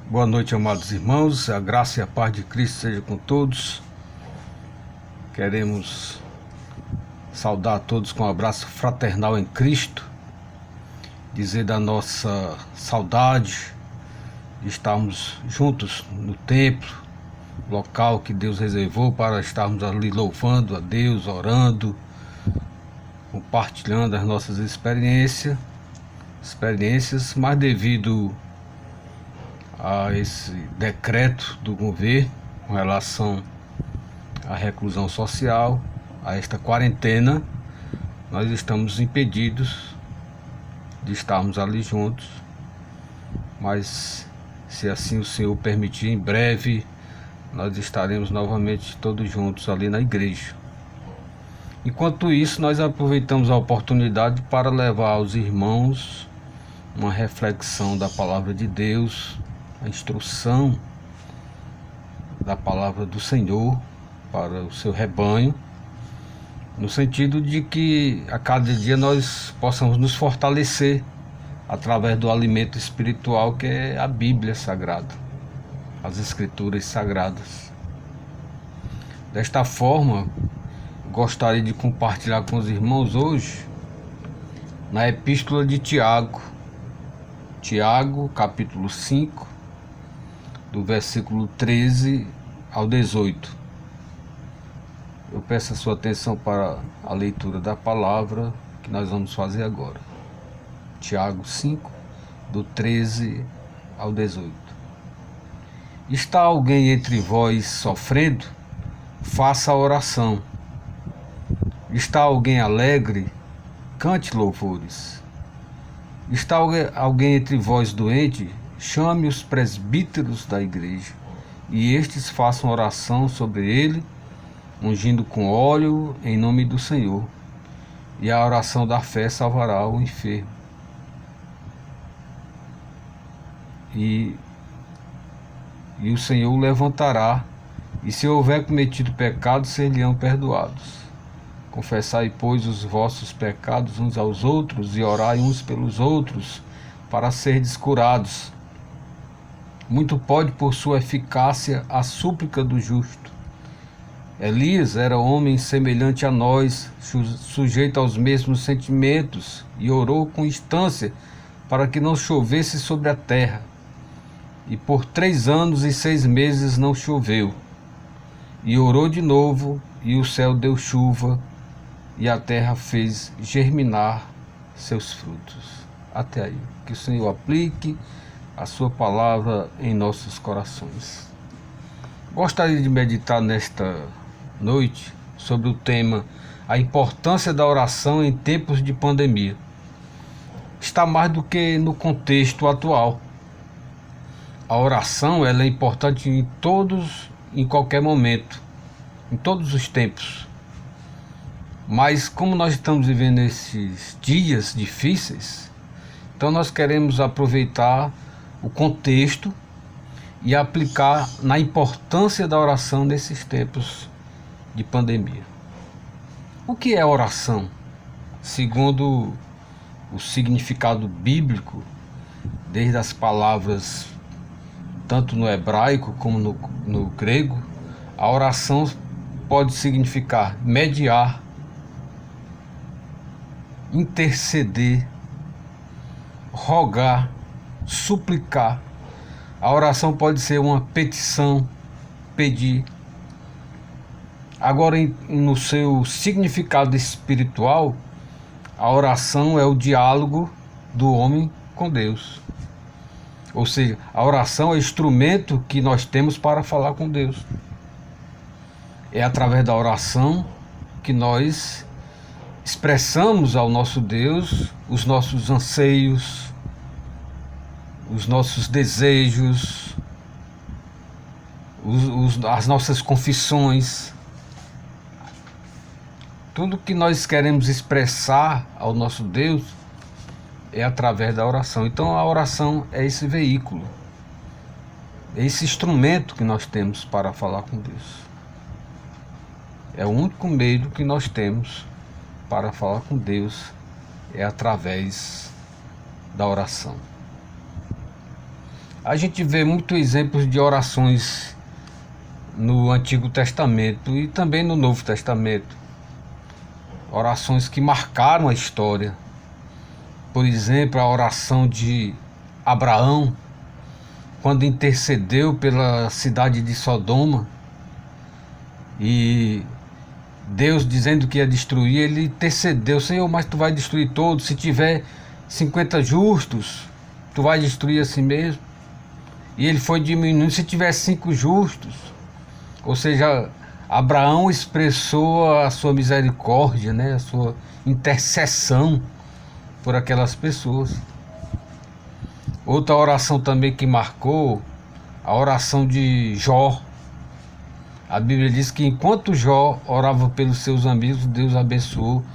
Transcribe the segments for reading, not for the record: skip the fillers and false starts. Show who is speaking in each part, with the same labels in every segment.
Speaker 1: Boa noite, amados irmãos. A graça e a paz de Cristo seja com todos. Queremos saudar a todos com um abraço fraternal em Cristo, dizer da nossa saudade de estarmos juntos no templo, local que Deus reservou para estarmos ali louvando a Deus, orando, compartilhando as nossas experiências, mas devido a esse decreto do governo com relação à reclusão social, a esta quarentena, nós estamos impedidos de estarmos ali juntos, mas se assim o Senhor permitir, em breve nós estaremos novamente todos juntos ali na igreja. Enquanto isso, nós aproveitamos a oportunidade para levar aos irmãos uma reflexão da palavra de Deus, a instrução da palavra do Senhor para o seu rebanho, no sentido de que a cada dia nós possamos nos fortalecer através do alimento espiritual que é a Bíblia Sagrada, as Escrituras Sagradas. Desta forma, gostaria de compartilhar com os irmãos hoje na Epístola de Tiago, capítulo 5, do versículo 13 ao 18. Eu peço a sua atenção para a leitura da palavra que nós vamos fazer agora. Tiago 5, do 13 ao 18. Está alguém entre vós sofrendo? Faça a oração. Está alguém alegre? Cante louvores. Está alguém entre vós doente? Chame os presbíteros da igreja, e estes façam oração sobre ele, ungindo com óleo em nome do Senhor. E a oração da fé salvará o enfermo. E o Senhor o levantará, e se houver cometido pecado, ser-lhe-ão perdoados. Confessai, pois, os vossos pecados uns aos outros, e orai uns pelos outros, para serdes curados. Muito pode por sua eficácia a súplica do justo. Elias era homem semelhante a nós, sujeito aos mesmos sentimentos, e orou com instância para que não chovesse sobre a terra. E por 3 anos e 6 meses não choveu. E orou de novo, e o céu deu chuva, e a terra fez germinar seus frutos. Até aí. Que o Senhor aplique a sua palavra em nossos corações. Gostaria de meditar nesta noite sobre o tema a importância da oração em tempos de pandemia. Está mais do que no contexto atual. A oração ela é importante em qualquer momento, em todos os tempos. Mas como nós estamos vivendo esses dias difíceis, então nós queremos aproveitar o contexto e aplicar na importância da oração nesses tempos de pandemia. O que é oração? Segundo o significado bíblico, desde as palavras tanto no hebraico como no grego, a oração pode significar mediar, interceder, rogar, suplicar. A oração pode ser uma petição, pedir. Agora, no seu significado espiritual, a oração é o diálogo do homem com Deus. Ou seja, a oração é o instrumento que nós temos para falar com Deus. É através da oração que nós expressamos ao nosso Deus os nossos anseios, os nossos desejos, as nossas confissões. Tudo que nós queremos expressar ao nosso Deus é através da oração. Então a oração é esse veículo, é esse instrumento que nós temos para falar com Deus. É o único meio que nós temos para falar com Deus, é através da oração. A gente vê muitos exemplos de orações no Antigo Testamento e também no Novo Testamento. Orações que marcaram a história. Por exemplo, a oração de Abraão, quando intercedeu pela cidade de Sodoma, e Deus dizendo que ia destruir, ele intercedeu: Senhor, mas tu vai destruir todos, se tiver 50 justos, tu vai destruir assim mesmo? E ele foi diminuindo, se tiver 5 justos. Ou seja, Abraão expressou a sua misericórdia, né? A sua intercessão por aquelas pessoas. Outra oração também que marcou, a oração de Jó. A Bíblia diz que enquanto Jó orava pelos seus amigos, Deus abençoou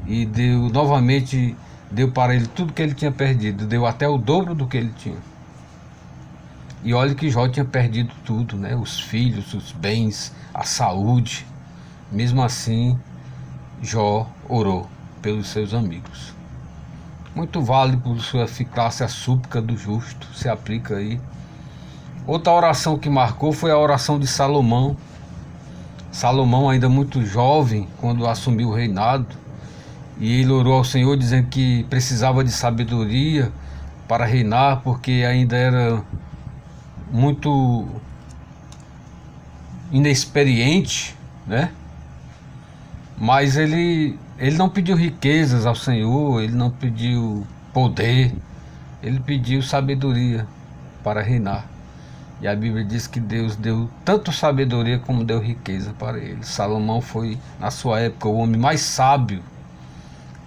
Speaker 1: e deu para ele tudo que ele tinha perdido, deu até o dobro do que ele tinha. E olha que Jó tinha perdido tudo, né? Os filhos, os bens, a saúde. Mesmo assim, Jó orou pelos seus amigos. Muito válido por sua eficácia a súplica do justo, se aplica aí. Outra oração que marcou foi a oração de Salomão. Salomão, ainda muito jovem, quando assumiu o reinado, e ele orou ao Senhor dizendo que precisava de sabedoria para reinar, porque ainda era muito inexperiente, né? Mas ele não pediu riquezas ao Senhor, ele não pediu poder, ele pediu sabedoria para reinar. E a Bíblia diz que Deus deu tanto sabedoria como deu riqueza para ele. Salomão foi, na sua época, o homem mais sábio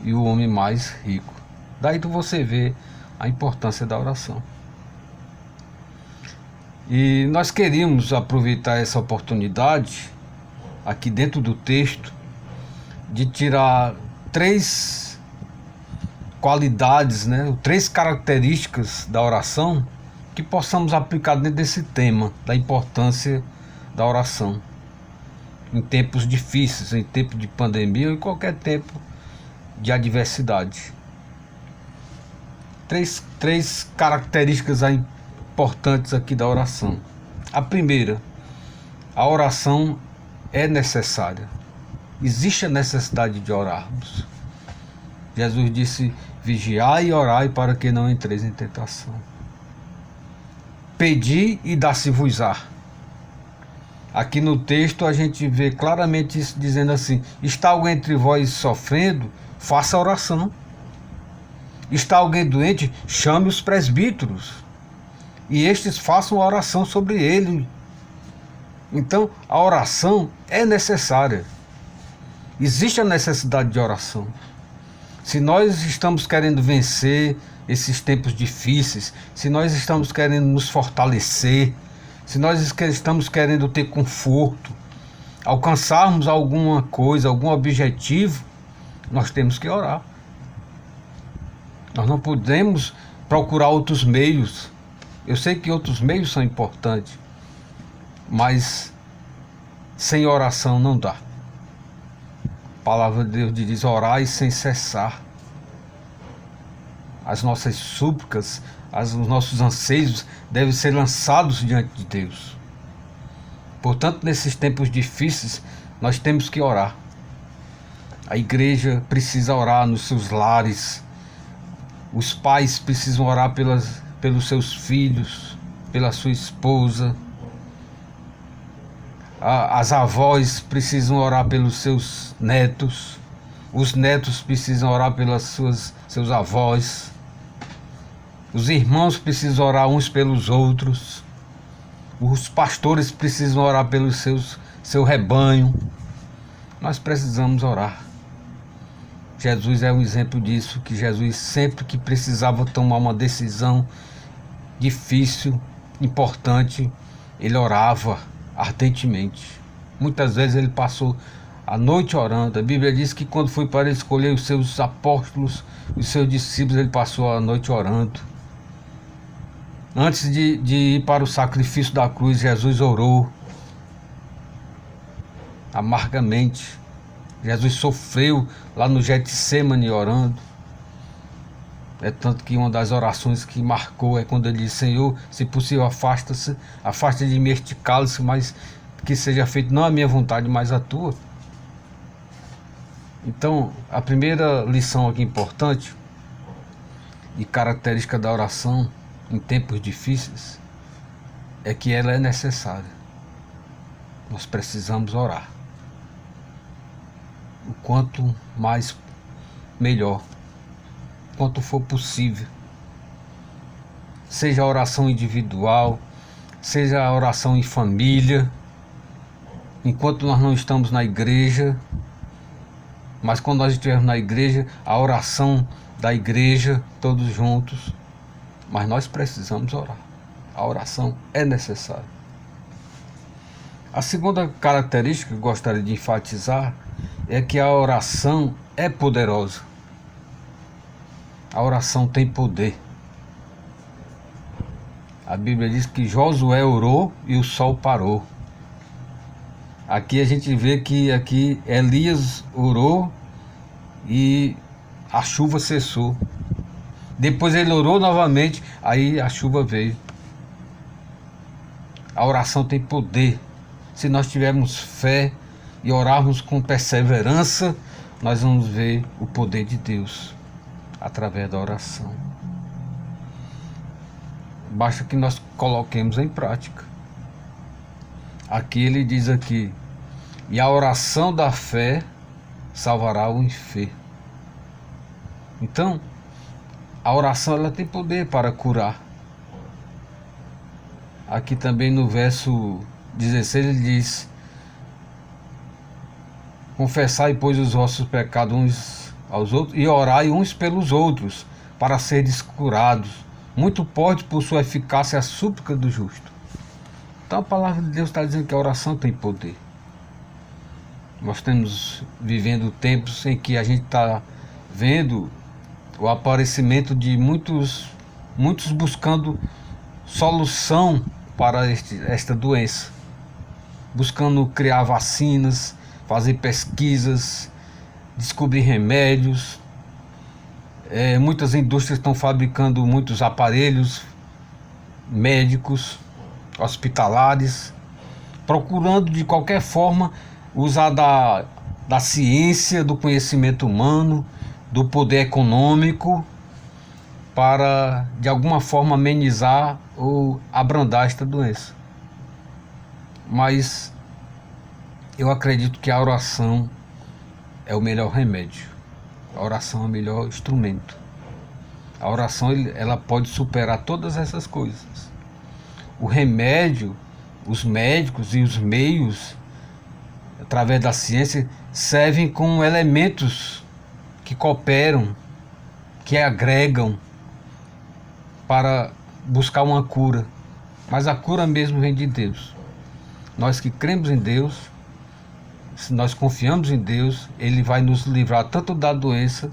Speaker 1: e o homem mais rico. Daí você vê a importância da oração. E nós queríamos aproveitar essa oportunidade, aqui dentro do texto, de tirar 3 qualidades, né? 3 características da oração que possamos aplicar dentro desse tema, da importância da oração. Em tempos difíceis, em tempo de pandemia ou em qualquer tempo de adversidade. Três características importantes aqui da oração. A primeira, a oração é necessária. Existe a necessidade de orarmos. Jesus disse: vigiai e orai para que não entreis em tentação. Pedi e dá-se-vos-á. Aqui no texto a gente vê claramente isso, dizendo assim: está alguém entre vós sofrendo? Faça oração. Está alguém doente? Chame os presbíteros, e estes façam oração sobre ele. Então a oração é necessária. Existe a necessidade de oração. Se nós estamos querendo vencer esses tempos difíceis, se nós estamos querendo nos fortalecer, se nós estamos querendo ter conforto, alcançarmos alguma coisa, algum objetivo, nós temos que orar. Nós não podemos procurar outros meios. Eu sei que outros meios são importantes, mas sem oração não dá. A palavra de Deus diz: orai sem cessar. As nossas súplicas, os nossos anseios devem ser lançados diante de Deus. Portanto, nesses tempos difíceis, nós temos que orar. A igreja precisa orar nos seus lares. Os pais precisam orar pelos seus filhos, pela sua esposa. As avós precisam orar pelos seus netos. Os netos precisam orar pelos seus avós. Os irmãos precisam orar uns pelos outros. Os pastores precisam orar pelo seu rebanho. Nós precisamos orar. Jesus é um exemplo disso, que Jesus, sempre que precisava tomar uma decisão difícil, importante, ele orava ardentemente. Muitas vezes ele passou a noite orando. A Bíblia diz que quando foi para escolher os seus apóstolos, os seus discípulos, ele passou a noite orando. Antes de ir para o sacrifício da cruz, Jesus orou amargamente. Jesus sofreu lá no Getsêmani orando. É tanto que uma das orações que marcou é quando ele diz: Senhor, se possível, afasta de mim este cálice, mas que seja feito não a minha vontade, mas a tua. Então, a primeira lição aqui importante e característica da oração em tempos difíceis é que ela é necessária. Nós precisamos orar. O quanto mais, melhor. Quanto for possível. Seja a oração individual, seja a oração em família, enquanto nós não estamos na igreja, mas quando nós estivermos na igreja, a oração da igreja, todos juntos, mas nós precisamos orar. A oração é necessária. A segunda característica que eu gostaria de enfatizar é que a oração é poderosa. A oração tem poder. A Bíblia diz que Josué orou e o sol parou. Aqui a gente vê que Elias orou e a chuva cessou. Depois ele orou novamente, aí a chuva veio. A oração tem poder. Se nós tivermos fé e orarmos com perseverança, nós vamos ver o poder de Deus através da oração. Basta que nós coloquemos em prática. Aqui ele diz aqui: e a oração da fé salvará o enfermo. Então, a oração ela tem poder para curar. Aqui também no verso 16 ele diz: confessai, pois, os vossos pecados uns aos outros e orai uns pelos outros, para seres curados. Muito pode por sua eficácia a súplica do justo. Então a palavra de Deus está dizendo que a oração tem poder. Nós estamos vivendo tempos em que a gente está vendo o aparecimento de muitos buscando solução para esta doença, buscando criar vacinas, fazer pesquisas, descobrir remédios. Muitas indústrias estão fabricando muitos aparelhos médicos, hospitalares, procurando de qualquer forma usar da ciência, do conhecimento humano, do poder econômico para de alguma forma amenizar ou abrandar esta doença. Mas eu acredito que a oração é o melhor remédio. A oração é o melhor instrumento. A oração ela pode superar todas essas coisas. O remédio, os médicos e os meios, através da ciência, servem como elementos que cooperam, que agregam para buscar uma cura. Mas a cura mesmo vem de Deus. Nós que cremos em Deus, se nós confiamos em Deus, Ele vai nos livrar tanto da doença,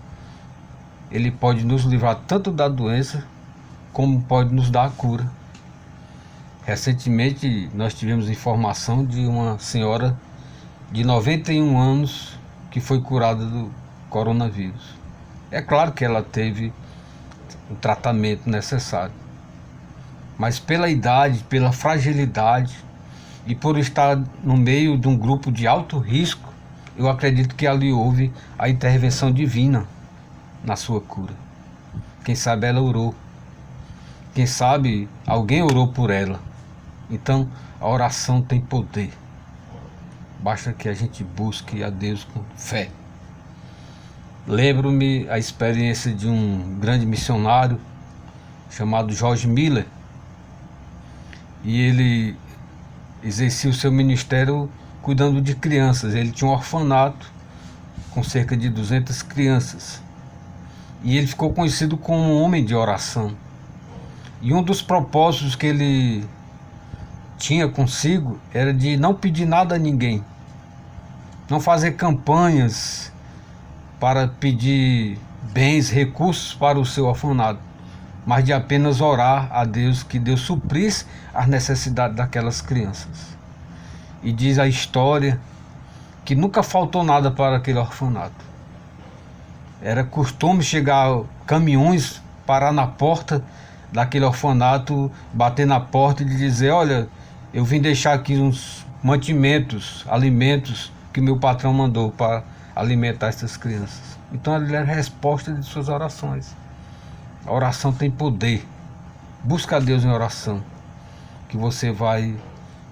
Speaker 1: Ele pode nos livrar tanto da doença, como pode nos dar a cura. Recentemente nós tivemos informação de uma senhora de 91 anos que foi curada do coronavírus. É claro que ela teve o tratamento necessário, mas pela idade, pela fragilidade e por estar no meio de um grupo de alto risco, eu acredito que ali houve a intervenção divina na sua cura. Quem sabe ela orou, quem sabe alguém orou por ela. Então a oração tem poder. Basta que a gente busque a Deus com fé. Lembro-me a experiência de um grande missionário chamado George Miller. E ele exercia o seu ministério cuidando de crianças. Ele tinha um orfanato com cerca de 200 crianças. E ele ficou conhecido como um homem de oração. E um dos propósitos que ele tinha consigo era de não pedir nada a ninguém, não fazer campanhas para pedir bens, recursos para o seu orfanato, mas de apenas orar a Deus que Deus suprisse as necessidades daquelas crianças. E diz a história que nunca faltou nada para aquele orfanato. Era costume chegar caminhões parar na porta daquele orfanato, bater na porta e dizer: olha, eu vim deixar aqui uns mantimentos, alimentos que meu patrão mandou para alimentar essas crianças. Então ele é a resposta de suas orações. A oração tem poder. Busca a Deus em oração, que você vai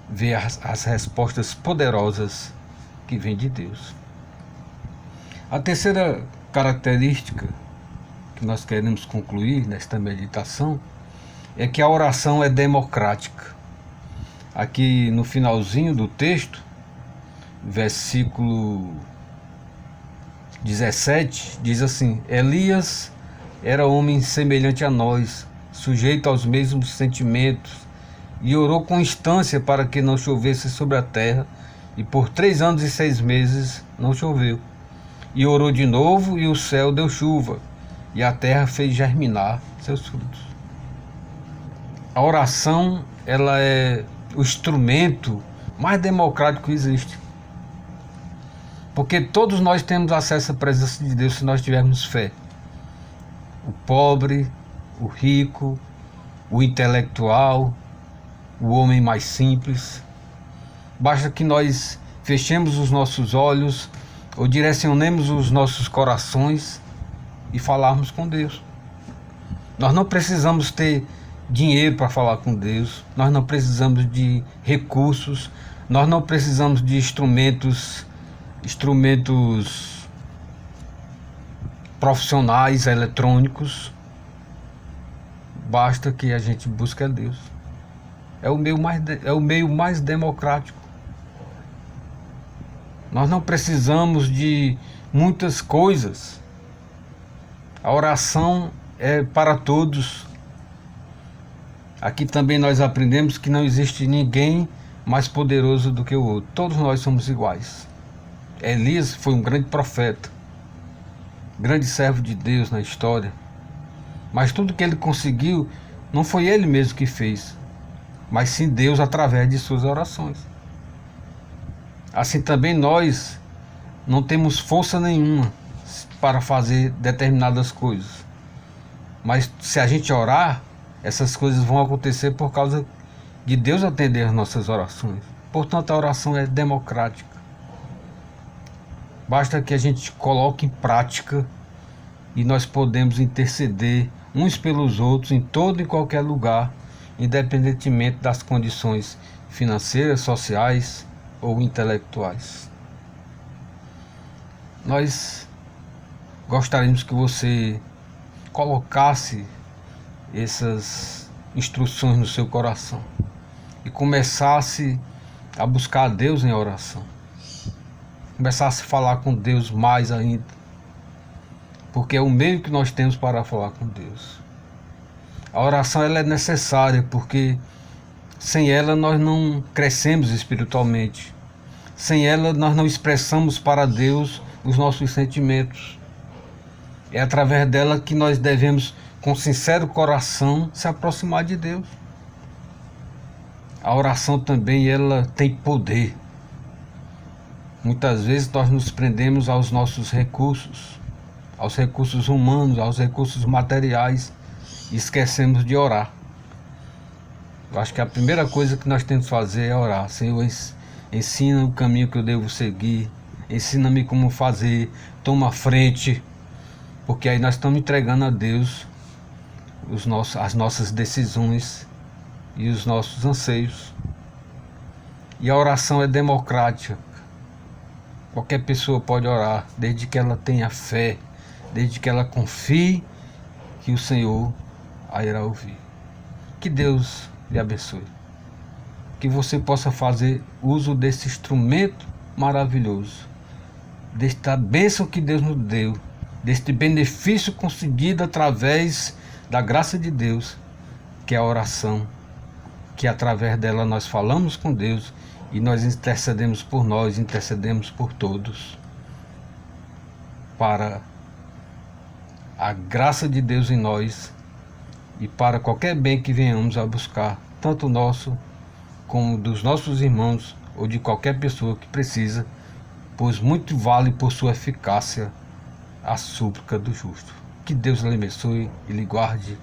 Speaker 1: ver as respostas poderosas que vêm de Deus. A terceira característica que nós queremos concluir nesta meditação é que a oração é democrática. Aqui no finalzinho do texto, versículo 17, diz assim: Elias era homem semelhante a nós, sujeito aos mesmos sentimentos, e orou com instância para que não chovesse sobre a terra, e por 3 anos e 6 meses não choveu. E orou de novo, e o céu deu chuva, e a terra fez germinar seus frutos. A oração, ela é o instrumento mais democrático que existe. Porque todos nós temos acesso à presença de Deus se nós tivermos fé. O pobre, o rico, o intelectual, o homem mais simples. Basta que nós fechemos os nossos olhos ou direcionemos os nossos corações e falarmos com Deus. Nós não precisamos ter dinheiro para falar com Deus, nós não precisamos de recursos, nós não precisamos de instrumentos profissionais, eletrônicos. Basta que a gente busque a Deus. É o meio mais democrático. Nós não precisamos de muitas coisas. A oração é para todos. Aqui também nós aprendemos que não existe ninguém mais poderoso do que o outro. Todos nós somos iguais. Elias foi um grande profeta, grande servo de Deus na história. Mas tudo que ele conseguiu não foi ele mesmo que fez, mas sim Deus através de suas orações. Assim também nós não temos força nenhuma para fazer determinadas coisas. Mas se a gente orar, essas coisas vão acontecer por causa de Deus atender as nossas orações. Portanto, a oração é democrática. Basta que a gente coloque em prática e nós podemos interceder uns pelos outros em todo e qualquer lugar, independentemente das condições financeiras, sociais ou intelectuais. Nós gostaríamos que você colocasse essas instruções no seu coração e começasse a buscar a Deus em oração. Começasse a falar com Deus mais ainda, porque é o meio que nós temos para falar com Deus. A oração, ela é necessária, porque sem ela nós não crescemos espiritualmente. Sem ela nós não expressamos para Deus os nossos sentimentos. É através dela que nós devemos, com sincero coração, se aproximar de Deus. A oração também, ela tem poder. Muitas vezes nós nos prendemos aos nossos recursos, aos recursos humanos, aos recursos materiais, e esquecemos de orar. Eu acho que a primeira coisa que nós temos que fazer é orar. Senhor, ensina o caminho que eu devo seguir, ensina-me como fazer, toma a frente, porque aí nós estamos entregando a Deus as nossas decisões e os nossos anseios. E a oração é democrática. Qualquer pessoa pode orar, desde que ela tenha fé, desde que ela confie que o Senhor a irá ouvir. Que Deus lhe abençoe. Que você possa fazer uso desse instrumento maravilhoso, desta bênção que Deus nos deu, deste benefício conseguido através da graça de Deus, que é a oração, que através dela nós falamos com Deus e nós intercedemos por nós, intercedemos por todos, para a graça de Deus em nós e para qualquer bem que venhamos a buscar, tanto nosso como dos nossos irmãos ou de qualquer pessoa que precisa, pois muito vale por sua eficácia a súplica do justo. Que Deus lhe abençoe e lhe guarde.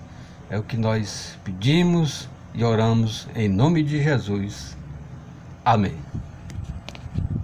Speaker 1: É o que nós pedimos e oramos em nome de Jesus. Amém.